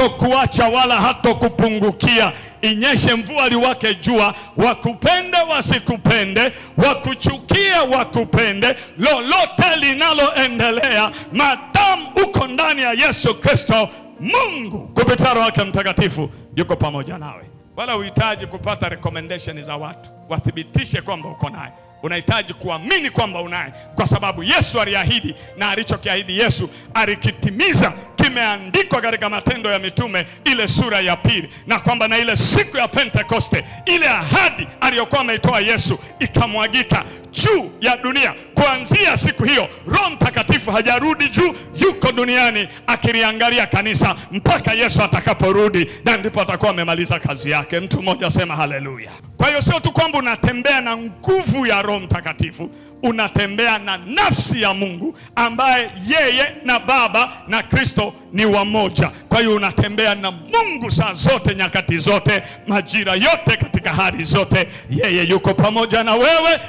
hatokuacha wala hatokupungukia. Inyeshe mvua liwake jua, wakupende wasikupende, wakuchukia wakupende, lolote linaloendelea, madamu uko ndani ya Yesu Kristo, Mungu kupitia Roho wake Mtakatifu yuko pamoja nawe. Wala uhitaji kupata recommendation za watu wathibitishe kwamba uko naye. Unahitaji kuamini kwamba unaye, kwa sababu Yesu aliahidi, na alichokiahidi Yesu alikitimiza. Kimeandikwa katika Matendo ya Mitume ile sura ya 2, na kwamba na ile siku ya Pentekoste ile ahadi aliyokuwa ameitoa Yesu ikamwagika juu ya dunia. Kuanzia siku hiyo Roho Mtakatifu hajarudi juu, yuko duniani akiliangalia kanisa mpaka Yesu atakaporudi, na ndipo atakuwa amemaliza kazi yake. Mtu mmoja sema haleluya. Kwa hiyo sio tu kwamba unatembea na nguvu ya Roho Mtakatifu, unatembea na nafsi ya Mungu ambaye yeye na Baba na Kristo ni wamoja. Kwa hiyo unatembea na Mungu saa zote, nyakati zote, majira yote, katika hali zote. Yeye yuko pamoja na wewe.